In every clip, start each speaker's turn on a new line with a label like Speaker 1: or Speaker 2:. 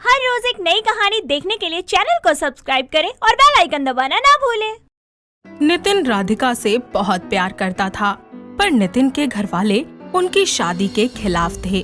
Speaker 1: हर रोज एक नई कहानी देखने के लिए चैनल को सब्सक्राइब करें और बेल आइकन दबाना ना भूलें।
Speaker 2: नितिन राधिका से बहुत प्यार करता था, पर नितिन के घर वाले उनकी शादी के खिलाफ थे।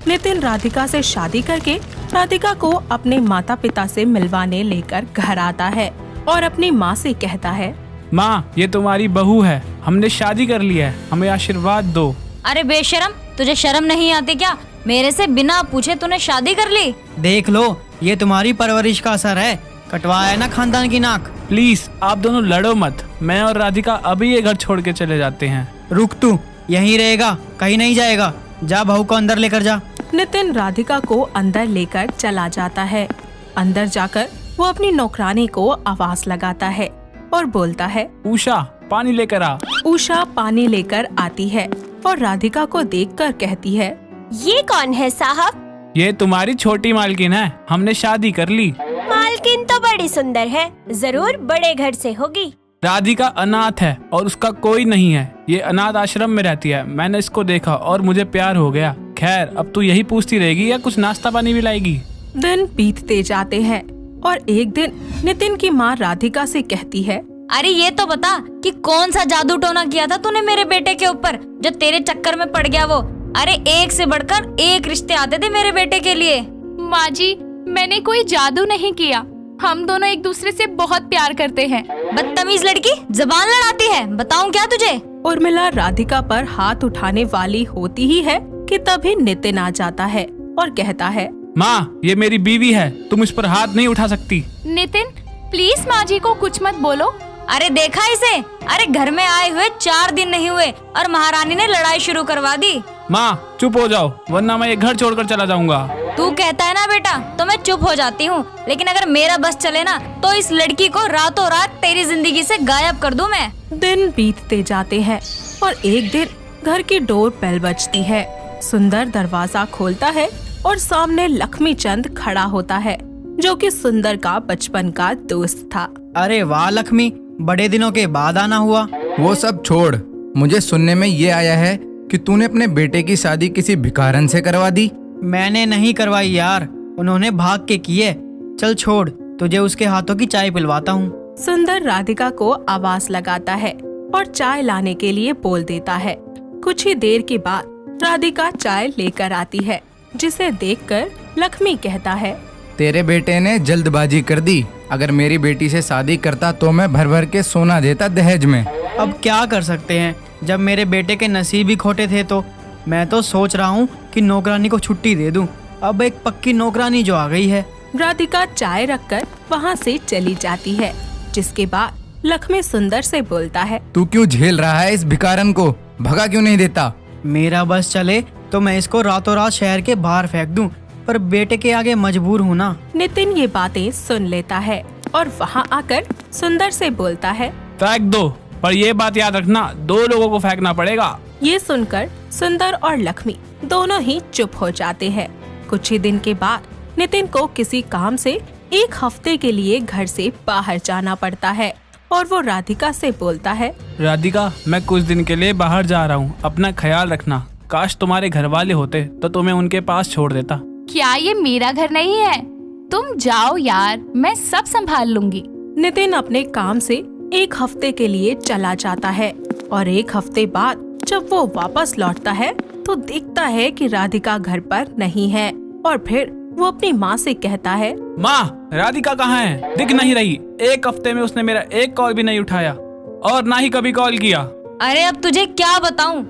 Speaker 2: नितिन राधिका से शादी करके राधिका को अपने माता पिता से मिलवाने लेकर घर आता है और अपनी माँ से कहता है,
Speaker 3: माँ, ये तुम्हारी बहू है, हमने शादी कर लिया है, हमें आशीर्वाद दो।
Speaker 4: अरे बेशरम, तुझे शर्म नहीं आती क्या? मेरे से बिना पूछे तूने शादी कर ली।
Speaker 5: देख लो, ये तुम्हारी परवरिश का असर है। कटवाया ना खानदान की नाक।
Speaker 3: प्लीज आप दोनों लड़ो मत, मैं और राधिका अभी ये घर छोड़ के चले जाते हैं।
Speaker 5: रुक, तू यहीं रहेगा, कहीं नहीं जाएगा। जा बहू को अंदर लेकर जा।
Speaker 2: नितिन राधिका को अंदर लेकर चला जाता है। अंदर जाकर वो अपनी नौकरानी को आवाज लगाता है और बोलता है,
Speaker 3: उषा, पानी लेकर आ।
Speaker 2: उषा पानी लेकर आती है और राधिका को देखकर कहती है,
Speaker 1: ये कौन है साहब?
Speaker 3: ये तुम्हारी छोटी मालकिन है, हमने शादी कर ली।
Speaker 1: मालकिन तो बड़ी सुंदर है, जरूर बड़े घर से होगी।
Speaker 3: राधिका अनाथ है और उसका कोई नहीं है, ये अनाथ आश्रम में रहती है। मैंने इसको देखा और मुझे प्यार हो गया। खैर, अब तू यही पूछती रहेगी या कुछ नाश्ता पानी भी लाएगी?
Speaker 2: दिन बीतते जाते हैं और एक दिन नितिन की माँ राधिका से कहती है,
Speaker 4: अरे ये तो बता कि कौन सा जादू टोना किया था तूने मेरे बेटे के ऊपर, जो तेरे चक्कर में पड़ गया वो। अरे एक से बढ़कर एक रिश्ते आते थे मेरे बेटे के लिए।
Speaker 6: माँ जी, मैंने कोई जादू नहीं किया, हम दोनों एक दूसरे से बहुत प्यार करते हैं।
Speaker 4: बदतमीज लड़की, जबान लड़ाती है, बताऊं क्या तुझे?
Speaker 2: उर्मिला राधिका पर हाथ उठाने वाली होती ही है कि तभी नितिन आ जाता है और कहता है,
Speaker 3: माँ, ये मेरी बीवी है, तुम इस पर हाथ नहीं उठा सकती।
Speaker 6: नितिन, प्लीज माँ जी को कुछ मत बोलो।
Speaker 4: अरे देखा इसे, अरे घर में आए हुए 4 दिन नहीं हुए और महारानी ने लड़ाई शुरू करवा दी।
Speaker 3: माँ चुप हो जाओ, वरना मैं ये घर छोड़कर चला जाऊंगा।
Speaker 4: तू कहता है ना बेटा, तो मैं चुप हो जाती हूँ, लेकिन अगर मेरा बस चले ना तो इस लड़की को रातों रात तेरी जिंदगी से गायब कर दूं मैं।
Speaker 2: दिन बीतते जाते हैं और एक दिन घर की डोर बेल बजती है। सुंदर दरवाजा खोलता है और सामने लक्ष्मी चंद खड़ा होता है, जो कि सुंदर का बचपन का दोस्त था।
Speaker 5: अरे वाह लक्ष्मी, बड़े दिनों के बाद आना हुआ।
Speaker 7: वो सब छोड़, मुझे सुनने में ये आया है कि तूने अपने बेटे की शादी किसी भिखारन से करवा दी।
Speaker 5: मैंने नहीं करवाई यार, उन्होंने भाग के की है। चल छोड़, तुझे उसके हाथों की चाय पिलवाता हूँ।
Speaker 2: सुंदर राधिका को आवाज लगाता है और चाय लाने के लिए बोल देता है। कुछ ही देर के बाद राधिका चाय लेकर आती है, जिसे देखकर लक्ष्मी कहता है,
Speaker 7: तेरे बेटे ने जल्दबाजी कर दी। अगर मेरी बेटी से शादी करता तो मैं भर भर के सोना देता दहेज में।
Speaker 5: अब क्या कर सकते हैं, जब मेरे बेटे के नसीब ही खोटे थे तो मैं तो सोच रहा हूँ कि नौकरानी को छुट्टी दे दूँ। अब एक पक्की नौकरानी जो आ गई है।
Speaker 2: राधिका चाय रखकर वहाँ से चली जाती है, जिसके बाद लक्ष्मी सुंदर से बोलता है,
Speaker 7: तू क्यों झेल रहा है इस भिखारन को, भगा क्यों नहीं देता?
Speaker 5: मेरा बस चले तो मैं इसको रातों रात शहर के बाहर फेंक दूं, पर बेटे के आगे मजबूर हूँ ना।
Speaker 2: नितिन ये बातें सुन लेता है और वहाँ आकर सुंदर से बोलता है,
Speaker 3: फेंक दो, पर ये बात याद रखना, 2 लोगों को फेंकना पड़ेगा।
Speaker 2: ये सुनकर सुंदर और लक्ष्मी दोनों ही चुप हो जाते हैं। कुछ ही दिन के बाद नितिन को किसी काम से 1 हफ्ते के लिए घर से बाहर जाना पड़ता है और वो राधिका से बोलता है,
Speaker 3: राधिका, मैं कुछ दिन के लिए बाहर जा रहा हूँ, अपना ख्याल रखना। काश तुम्हारे घर वाले होते तो तुम्हें उनके पास छोड़ देता।
Speaker 6: क्या ये मेरा घर नहीं है? तुम जाओ यार, मैं सब संभाल लूंगी।
Speaker 2: नितिन अपने काम से 1 हफ्ते के लिए चला जाता है और 1 हफ्ते बाद जब वो वापस लौटता है तो देखता है कि राधिका घर पर नहीं है और फिर वो अपनी माँ से कहता है,
Speaker 3: माँ, राधिका कहाँ है? दिख नहीं रही। 1 हफ्ते में उसने मेरा एक कॉल भी नहीं उठाया और ना ही कभी कॉल किया।
Speaker 4: अरे अब तुझे क्या बताऊं,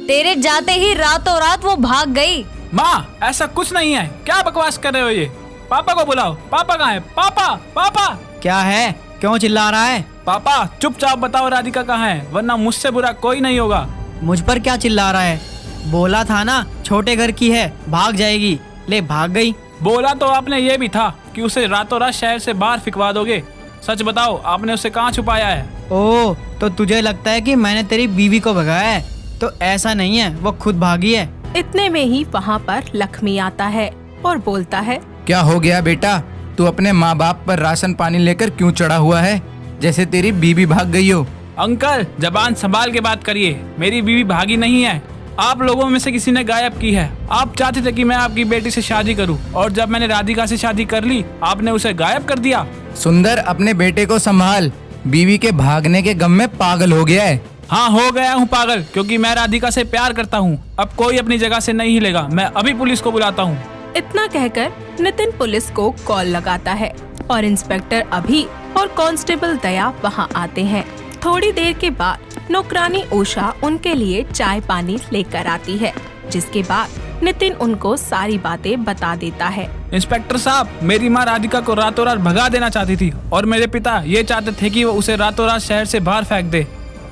Speaker 4: तेरे जाते ही रातों रात वो भाग गई।
Speaker 3: माँ, ऐसा कुछ नहीं है, क्या बकवास कर रहे हो ये? पापा को बुलाओ, पापा कहाँ है? पापा, पापा।
Speaker 5: क्या है, क्यों चिल्ला रहा है?
Speaker 3: पापा चुपचाप बताओ राधिका कहाँ है, वरना मुझसे बुरा कोई नहीं होगा।
Speaker 5: मुझ पर क्या चिल्ला रहा है? बोला था ना छोटे घर की है, भाग जाएगी। ले भाग गई।
Speaker 3: बोला तो आपने ये भी था कि उसे रातों रात शहर से बाहर फिकवा दोगे। सच बताओ, आपने उसे कहाँ छुपाया है?
Speaker 5: ओह, तो तुझे लगता है कि मैंने तेरी बीवी को भगाया है? तो ऐसा नहीं है, वो खुद भागी है।
Speaker 2: इतने में ही वहाँ पर लक्ष्मी आता है और बोलता है,
Speaker 7: क्या हो गया बेटा, तू अपने माँ बाप पर राशन पानी लेकर क्यों चढ़ा हुआ है, जैसे तेरी बीवी भाग गई हो?
Speaker 3: अंकल, जबान संभाल के बात करिए, मेरी बीवी भागी नहीं है। आप लोगों में से किसी ने गायब की है। आप चाहते थे कि मैं आपकी बेटी से शादी करूं और जब मैंने राधिका से शादी कर ली आपने उसे गायब कर दिया।
Speaker 7: सुंदर, अपने बेटे को संभाल, बीवी के भागने के गम में पागल हो गया है।
Speaker 3: हाँ, हो गया हूँ पागल, क्योंकि मैं राधिका से प्यार करता हूँ। अब कोई अपनी जगह से नहीं हिलेगा। मैं अभी पुलिस को बुलाता हूँ।
Speaker 2: इतना कहकर नितिन पुलिस को कॉल लगाता है और इंस्पेक्टर अभी और कांस्टेबल दया वहां आते हैं। थोड़ी देर के बाद नौकरानी उषा उनके लिए चाय पानी लेकर आती है, जिसके बाद नितिन उनको सारी बातें बता देता है।
Speaker 3: इंस्पेक्टर साहब, मेरी माँ राधिका को रातों रात भगा देना चाहती थी और मेरे पिता ये चाहते थे कि वो उसे रातों रात शहर से बाहर फेंक दे,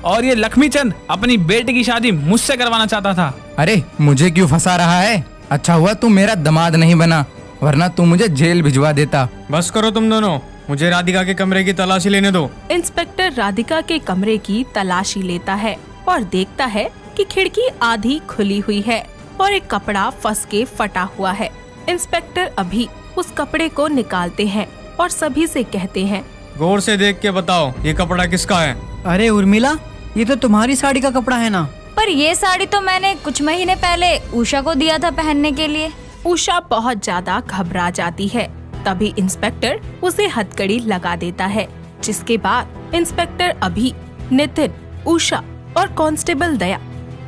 Speaker 3: और ये लक्ष्मीचंद अपनी बेटी की शादी मुझसे करवाना चाहता था।
Speaker 7: अरे मुझे क्यों फंसा रहा है? अच्छा हुआ तू मेरा दामाद नहीं बना, वरना तू मुझे जेल भिजवा देता।
Speaker 5: बस करो तुम दोनों, मुझे राधिका के कमरे की तलाशी लेने दो।
Speaker 2: इंस्पेक्टर राधिका के कमरे की तलाशी लेता है और देखता है कि खिड़की आधी खुली हुई है और एक कपड़ा फंस के फटा हुआ है। इंस्पेक्टर अभी उस कपड़े को निकालते हैं और सभी से कहते हैं,
Speaker 5: गौर से देख के बताओ ये कपड़ा किसका है? अरे उर्मिला, ये तो तुम्हारी साड़ी का कपड़ा है ना?
Speaker 4: पर ये साड़ी तो मैंने कुछ महीने पहले उषा को दिया था पहनने के लिए।
Speaker 2: उषा बहुत ज्यादा घबरा जाती है। तभी इंस्पेक्टर उसे हथकड़ी लगा देता है, जिसके बाद इंस्पेक्टर अभी, नितिन, उषा और कांस्टेबल दया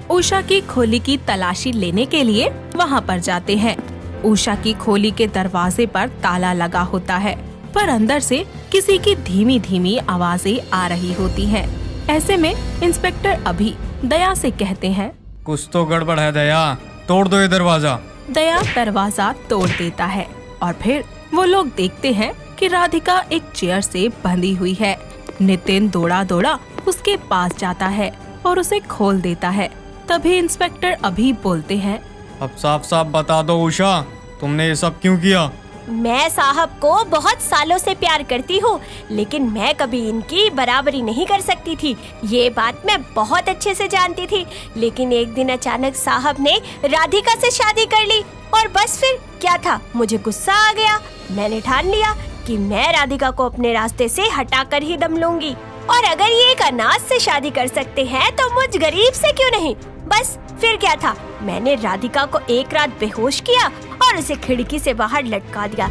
Speaker 2: उषा की खोली की तलाशी लेने के लिए वहां पर जाते हैं। उषा की खोली के दरवाजे पर ताला लगा होता है, पर अंदर से किसी की धीमी धीमी आवाजें आ रही होती हैं। ऐसे में इंस्पेक्टर अभी दया से कहते हैं,
Speaker 5: कुछ तो गड़बड़ है दया, तोड़ दो ये दरवाजा।
Speaker 2: दया दरवाजा तोड़ देता है और फिर वो लोग देखते हैं कि राधिका एक चेयर से बंधी हुई है। नितिन दौड़ा दौड़ा उसके पास जाता है और उसे खोल देता है। तभी इंस्पेक्टर अभी बोलते हैं,
Speaker 5: अब साफ साफ बता दो उषा, तुमने ये सब क्यों किया?
Speaker 1: मैं साहब को बहुत सालों से प्यार करती हूँ, लेकिन मैं कभी इनकी बराबरी नहीं कर सकती थी। ये बात मैं बहुत अच्छे से जानती थी, लेकिन एक दिन अचानक साहब ने राधिका से शादी कर ली और बस फिर क्या था, मुझे गुस्सा आ गया। मैंने ठान लिया कि मैं राधिका को अपने रास्ते से हटाकर ही दम लूंगी, और अगर ये एक अनाथ से शादी कर सकते हैं तो मुझ गरीब से क्यों नहीं। बस फिर क्या था, मैंने राधिका को एक रात बेहोश किया और उसे खिड़की से बाहर लटका दिया,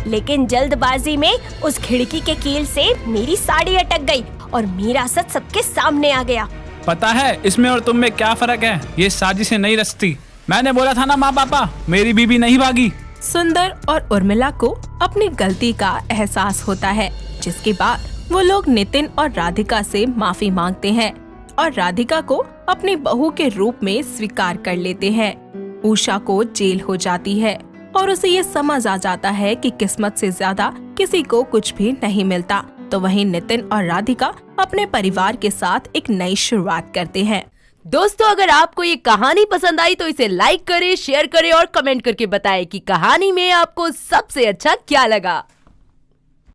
Speaker 1: लेकिन जल्दबाजी में उस खिड़की के कील से मेरी साड़ी अटक गई और मेरा सच सबके सामने आ गया।
Speaker 3: पता है इसमें और तुम में क्या फर्क है? ये साजिशें नहीं रचती। मैंने बोला था ना माँ पापा, मेरी बीबी नहीं भागी।
Speaker 2: सुंदर और उर्मिला को अपनी गलती का एहसास होता है, जिसके बाद वो लोग नितिन और राधिका से माफी मांगते हैं और राधिका को अपनी बहू के रूप में स्वीकार कर लेते हैं। उषा को जेल हो जाती है और उसे ये समझ आ जाता है कि किस्मत से ज्यादा किसी को कुछ भी नहीं मिलता। तो वहीं नितिन और राधिका अपने परिवार के साथ एक नई शुरुआत करते हैं।
Speaker 8: दोस्तों, अगर आपको ये कहानी पसंद आई तो इसे लाइक करें, शेयर करें और कमेंट करके बताएं कि कहानी में आपको सबसे अच्छा क्या लगा।